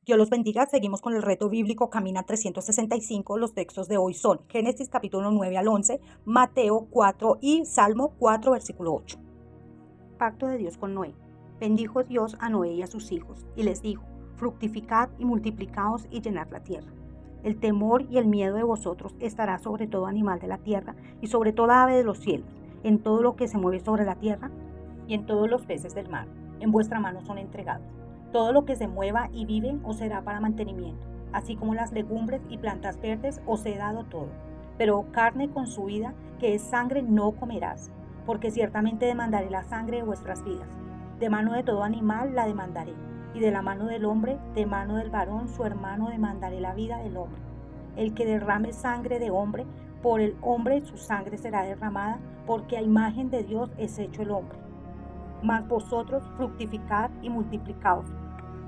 Dios los bendiga. Seguimos con el reto bíblico Camina 365. Los textos de hoy son Génesis capítulo 9 al 11, Mateo 4 y Salmo 4 versículo 8. Pacto de Dios con Noé. Bendijo Dios a Noé y a sus hijos y les dijo: fructificad y multiplicaos y llenad la tierra. El temor y el miedo de vosotros estará sobre todo animal de la tierra y sobre toda ave de los cielos, en todo lo que se mueve sobre la tierra y en todos los peces del mar. En vuestra mano son entregados. Todo lo que se mueva y vive os será para mantenimiento, así como las legumbres y plantas verdes os he dado todo. Pero carne con su vida, que es sangre, no comerás, porque ciertamente demandaré la sangre de vuestras vidas. De mano de todo animal la demandaré, y de la mano del hombre, de mano del varón su hermano demandaré la vida del hombre. El que derrame sangre de hombre, por el hombre su sangre será derramada, porque a imagen de Dios es hecho el hombre. Mas vosotros fructificad y multiplicaos,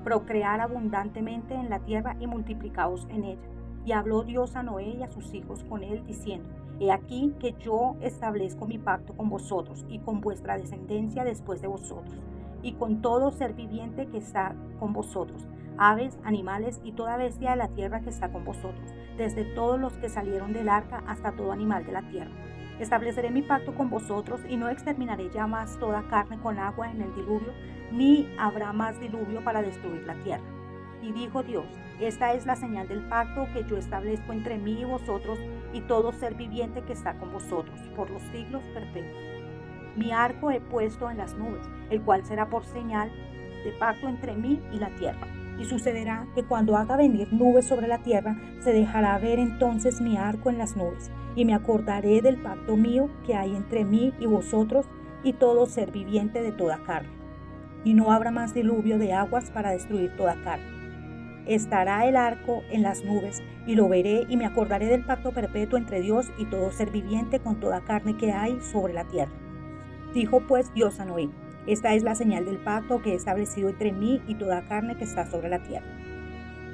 procread abundantemente en la tierra y multiplicaos en ella. Y habló Dios a Noé y a sus hijos con él, diciendo: he aquí que yo establezco mi pacto con vosotros y con vuestra descendencia después de vosotros, y con todo ser viviente que está con vosotros, aves, animales y toda bestia de la tierra que está con vosotros, desde todos los que salieron del arca hasta todo animal de la tierra. Estableceré mi pacto con vosotros y no exterminaré ya más toda carne con agua en el diluvio, ni habrá más diluvio para destruir la tierra. Y dijo Dios: esta es la señal del pacto que yo establezco entre mí y vosotros y todo ser viviente que está con vosotros, por los siglos perpetuos. Mi arco he puesto en las nubes, el cual será por señal de pacto entre mí y la tierra. Y sucederá que cuando haga venir nubes sobre la tierra, se dejará ver entonces mi arco en las nubes, y me acordaré del pacto mío que hay entre mí y vosotros y todo ser viviente de toda carne. Y no habrá más diluvio de aguas para destruir toda carne. Estará el arco en las nubes, y lo veré, y me acordaré del pacto perpetuo entre Dios y todo ser viviente con toda carne que hay sobre la tierra. Dijo pues Dios a Noé: esta es la señal del pacto que he establecido entre mí y toda carne que está sobre la tierra.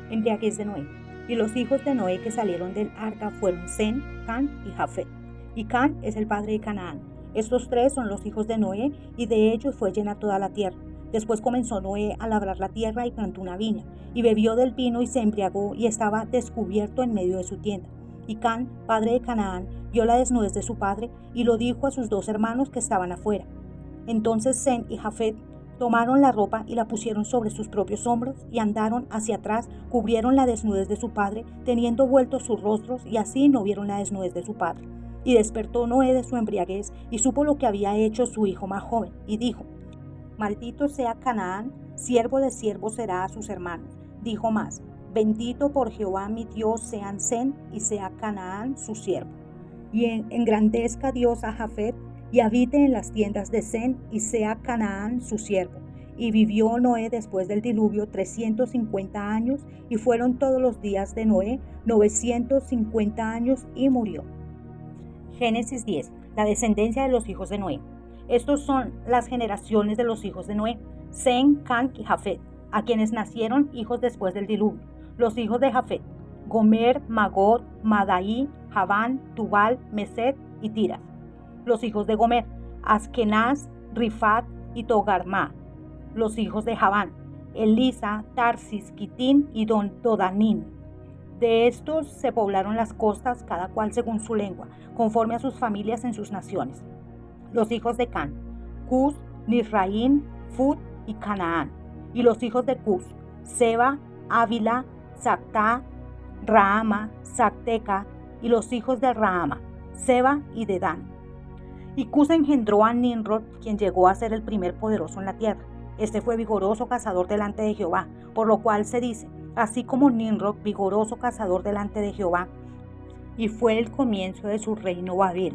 Embriaguez de Noé. Y los hijos de Noé que salieron del arca fueron Sem, Cam y Jafet. Y Cam es el padre de Canaán. Estos tres son los hijos de Noé, y de ellos fue llena toda la tierra. Después comenzó Noé a labrar la tierra y plantó una viña, y bebió del vino y se embriagó, y estaba descubierto en medio de su tienda. Y Cam, padre de Canaán, vio la desnudez de su padre, y lo dijo a sus dos hermanos que estaban afuera. Entonces Sem y Jafet tomaron la ropa y la pusieron sobre sus propios hombros, y andaron hacia atrás, cubrieron la desnudez de su padre, teniendo vueltos sus rostros, y así no vieron la desnudez de su padre. Y despertó Noé de su embriaguez, y supo lo que había hecho su hijo más joven, y dijo: maldito sea Canaán, siervo de siervos será a sus hermanos. Dijo más: bendito por Jehová mi Dios sean Sem y sea Canaán su siervo. Y engrandezca Dios a Jafet, y habite en las tiendas de Sem, y sea Canaán su siervo. Y vivió Noé después del diluvio 350 años, y fueron todos los días de Noé 950 años, y murió. Génesis 10. La descendencia de los hijos de Noé. Estos son las generaciones de los hijos de Noé: Sem, Cam y Jafet, a quienes nacieron hijos después del diluvio. Los hijos de Jafet: Gomer, Magog, Madai, Javán, Tubal, Meset y Tiras. Los hijos de Gomer: Askenaz, Rifat y Togarma. Los hijos de Javán: Elisa, Tarsis, Quitín y Dodanín. De estos se poblaron las costas, cada cual según su lengua, conforme a sus familias en sus naciones. Los hijos de Cam: Cus, Nisraín, Fut y Canaán. Y los hijos de Cus: Seba, Ávila, Sactá, Rahama, Sacteca. Y los hijos de Rahama: Seba y Dedán. Y Cus engendró a Nimrod, quien llegó a ser el primer poderoso en la tierra. Este fue vigoroso cazador delante de Jehová, por lo cual se dice: así como Nimrod, vigoroso cazador delante de Jehová. Y fue el comienzo de su reino Babel,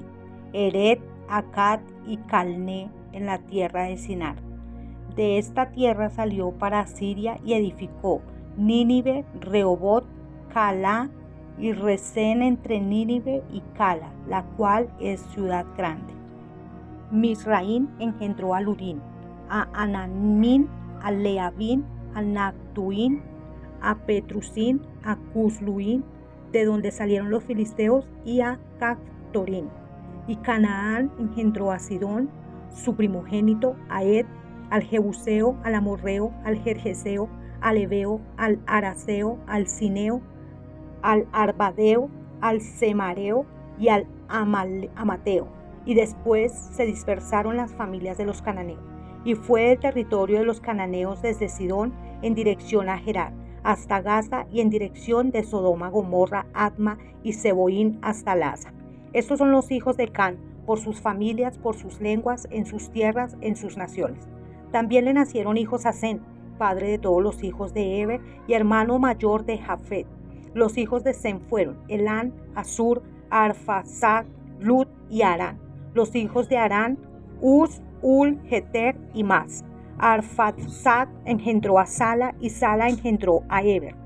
Eret, Akkad y Calné en la tierra de Sinar. De esta tierra salió para Siria y edificó Nínive, Rehobot, Calá y Resén entre Nínive y Cala, la cual es ciudad grande. Misraín engendró a Lurín, a Anamín, a Leabín, a Nactuín, a Petrusín, a Cusluín, de donde salieron los filisteos, y a Cactorín. Y Canaán engendró a Sidón, su primogénito, a Ed, al Jebuseo, al Amorreo, al Gergeseo, al Ebeo, al Araceo, al Cineo, al Arbadeo, al Semareo y al Amateo. Y después se dispersaron las familias de los cananeos. Y fue el territorio de los cananeos desde Sidón en dirección a Gerar, hasta Gaza, y en dirección de Sodoma, Gomorra, Adma y Seboín hasta Laza. Estos son los hijos de Can, por sus familias, por sus lenguas, en sus tierras, en sus naciones. También le nacieron hijos a Sem, padre de todos los hijos de Eber y hermano mayor de Jafet. Los hijos de Sem fueron Elán, Asur, Arfaxad, Lut y Arán. Los hijos de Arán, Uz, Ul, Geter y más. Arfaxad engendró a Sala y Sala engendró a Eber.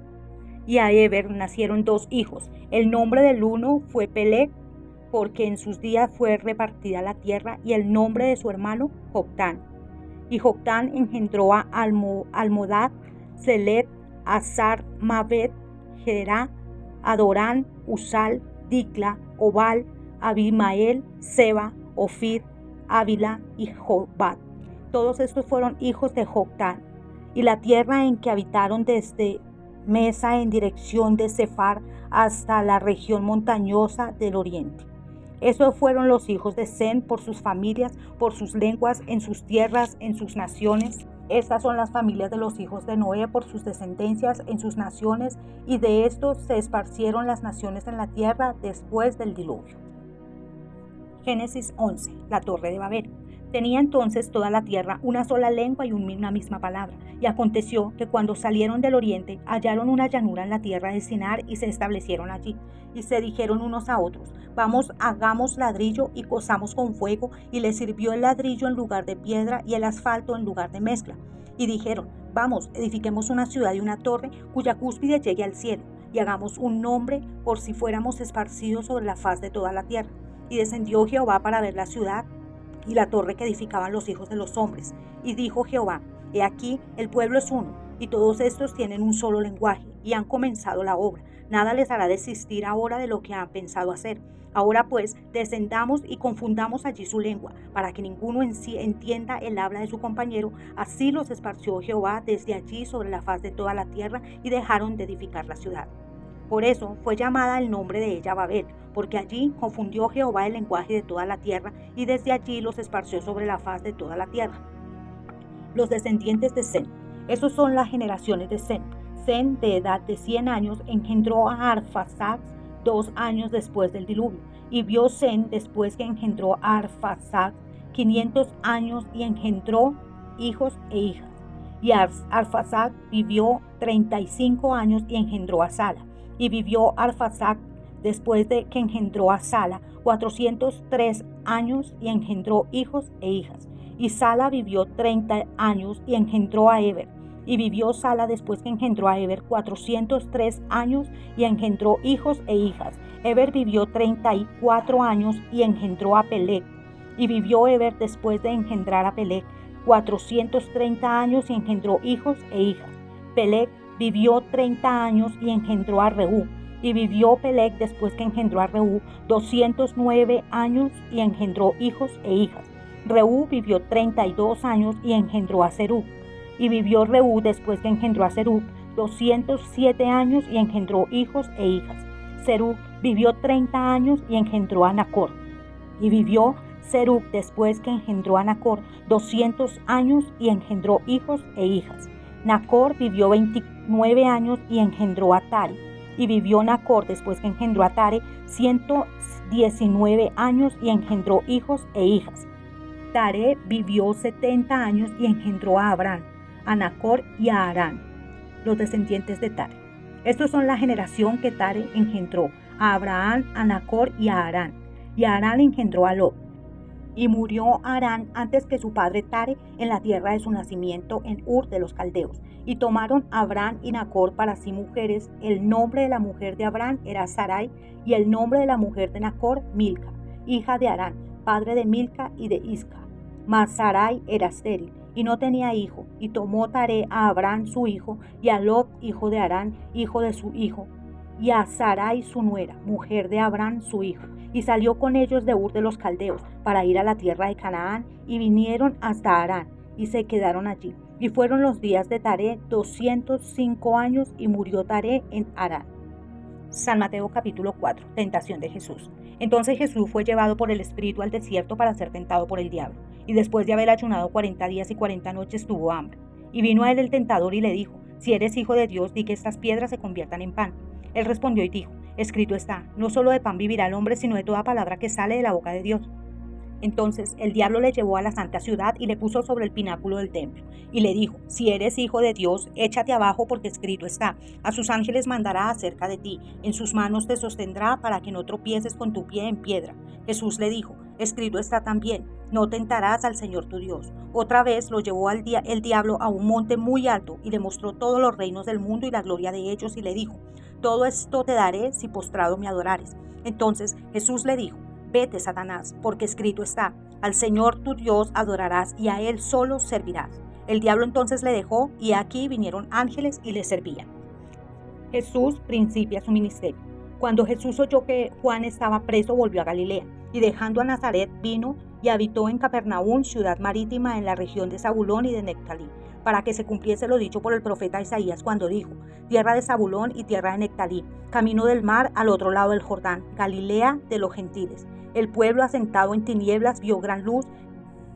Y a Eber nacieron dos hijos. El nombre del uno fue Peleg, porque en sus días fue repartida la tierra, y el nombre de su hermano Joctán. Y Joctán engendró a Almodad, Selet, Azar, Mabet, Gerá, Adorán, Usal, Dicla, Obal, Abimael, Seba, Ofir, Ávila y Jobat. Todos estos fueron hijos de Joctán. Y la tierra en que habitaron desde Mesa en dirección de Sefar hasta la región montañosa del oriente. Esos fueron los hijos de Sem por sus familias, por sus lenguas, en sus tierras, en sus naciones. Estas son las familias de los hijos de Noé por sus descendencias en sus naciones, y de estos se esparcieron las naciones en la tierra después del diluvio. Génesis 11. La Torre de Babel. Tenía entonces toda la tierra una sola lengua y una misma palabra. Y aconteció que cuando salieron del oriente, hallaron una llanura en la tierra de Sinar y se establecieron allí. Y se dijeron unos a otros: vamos, hagamos ladrillo y cozamos con fuego. Y les sirvió el ladrillo en lugar de piedra y el asfalto en lugar de mezcla. Y dijeron: vamos, edifiquemos una ciudad y una torre cuya cúspide llegue al cielo. Y hagamos un nombre por si fuéramos esparcidos sobre la faz de toda la tierra. Y descendió Jehová para ver la ciudad y la torre que edificaban los hijos de los hombres. Y dijo Jehová: he aquí, el pueblo es uno, y todos estos tienen un solo lenguaje, y han comenzado la obra. Nada les hará desistir ahora de lo que han pensado hacer. Ahora pues, descendamos y confundamos allí su lengua, para que ninguno en sí entienda el habla de su compañero. Así los esparció Jehová desde allí sobre la faz de toda la tierra, y dejaron de edificar la ciudad. Por eso fue llamada el nombre de ella Babel, porque allí confundió Jehová el lenguaje de toda la tierra, y desde allí los esparció sobre la faz de toda la tierra. Los descendientes de Sem. Esos son las generaciones de Sem. Sem, de edad de 100 años, engendró a Arfaxad 2 años después del diluvio. Y vio Sem, después que engendró a Arfaxad, 500 años, y engendró hijos e hijas. Y Arfaxad vivió 35 años y engendró a Sala. Y vivió Arfaxad, después de que engendró a Sala, 403 años y engendró hijos e hijas. Y Sala vivió 30 años y engendró a Eber. Y vivió Sala, después que engendró a Eber, 403 años y engendró hijos e hijas. Eber vivió 34 años y engendró a Peleg. Y vivió Eber, después de engendrar a Peleg, 430 años y engendró hijos e hijas. Peleg vivió 30 años y engendró a Reú. Y vivió Peleg, después que engendró a Reú, 209 años y engendró hijos e hijas. Reú vivió 32 años y engendró a Serug. Y vivió Reú, después que engendró a Serug, 207 años y engendró hijos e hijas. Serug vivió 30 años y engendró a Nacor. Y vivió Serug, después que engendró a Nacor, 200 años y engendró hijos e hijas. Nacor vivió 29 años y engendró a Tare. Y vivió Nacor, después que engendró a Tare, 119 años y engendró hijos e hijas. Tare vivió 70 años y engendró a Abraham, a Nacor y a Harán, los descendientes de Tare. Estos son la generación que Tare engendró: a Abraham, a Nacor y a Harán. Y Harán engendró a Lot. Y murió Harán antes que su padre Tare en la tierra de su nacimiento, en Ur de los Caldeos. Y tomaron a Abraham y Nacor para sí mujeres. El nombre de la mujer de Abraham era Sarai, y el nombre de la mujer de Nacor, Milca, hija de Harán, padre de Milca y de Isca. Mas Sarai era estéril y no tenía hijo. Y tomó Tare a Abraham su hijo, y a Lot, hijo de Harán, hijo de su hijo, y a Sarai su nuera, mujer de Abraham su hijo. Y salió con ellos de Ur de los Caldeos para ir a la tierra de Canaán, y vinieron hasta Harán, y se quedaron allí. Y fueron los días de Taré 205 años y murió Taré en Harán. San Mateo capítulo 4, tentación de Jesús. Entonces Jesús fue llevado por el Espíritu al desierto para ser tentado por el diablo. Y después de haber ayunado 40 días y 40 noches tuvo hambre. Y vino a él el tentador y le dijo: si eres hijo de Dios, di que estas piedras se conviertan en pan. Él respondió y dijo: escrito está, no solo de pan vivirá el hombre, sino de toda palabra que sale de la boca de Dios. Entonces el diablo le llevó a la santa ciudad y le puso sobre el pináculo del templo, y le dijo: si eres hijo de Dios, échate abajo, porque escrito está, a sus ángeles mandará acerca de ti, en sus manos te sostendrá para que no tropieces con tu pie en piedra. Jesús le dijo: escrito está también, no tentarás al Señor tu Dios. Otra vez lo llevó el diablo a un monte muy alto, y le mostró todos los reinos del mundo y la gloria de ellos, y le dijo: todo esto te daré si postrado me adorares. Entonces Jesús le dijo: vete, Satanás, porque escrito está, al Señor tu Dios adorarás y a Él solo servirás. El diablo entonces le dejó, y aquí vinieron ángeles y le servían. Jesús principia su ministerio. Cuando Jesús oyó que Juan estaba preso, volvió a Galilea, y dejando a Nazaret vino y habitó en Capernaum, ciudad marítima en la región de Zabulón y de Neftalí, para que se cumpliese lo dicho por el profeta Isaías cuando dijo: tierra de Zabulón y tierra de Neftalí, camino del mar al otro lado del Jordán, Galilea de los gentiles. El pueblo asentado en tinieblas vio gran luz,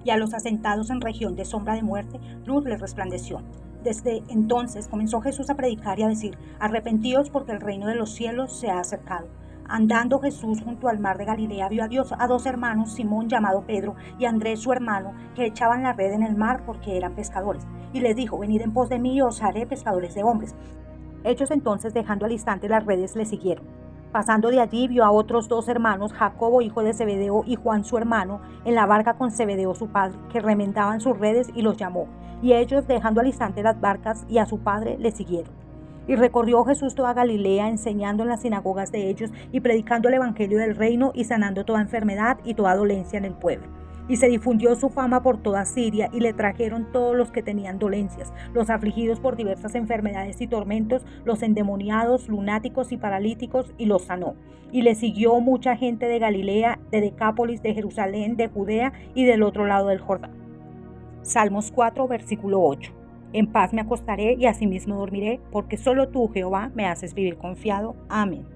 y a los asentados en región de sombra de muerte, luz les resplandeció. Desde entonces comenzó Jesús a predicar y a decir: arrepentíos, porque el reino de los cielos se ha acercado. Andando Jesús junto al mar de Galilea, vio a dos hermanos, Simón llamado Pedro y Andrés su hermano, que echaban la red en el mar porque eran pescadores. Y les dijo: venid en pos de mí y os haré pescadores de hombres. Ellos entonces, dejando al instante las redes, le siguieron. Pasando de allí, vio a otros dos hermanos, Jacobo hijo de Zebedeo y Juan su hermano, en la barca con Zebedeo su padre, que remendaban sus redes, y los llamó. Y ellos, dejando al instante las barcas y a su padre, le siguieron. Y recorrió Jesús toda Galilea, enseñando en las sinagogas de ellos y predicando el evangelio del reino y sanando toda enfermedad y toda dolencia en el pueblo. Y se difundió su fama por toda Siria, y le trajeron todos los que tenían dolencias, los afligidos por diversas enfermedades y tormentos, los endemoniados, lunáticos y paralíticos, y los sanó. Y le siguió mucha gente de Galilea, de Decápolis, de Jerusalén, de Judea y del otro lado del Jordán. Salmos 4, versículo 8. En paz me acostaré y asimismo dormiré, porque solo tú, Jehová, me haces vivir confiado. Amén.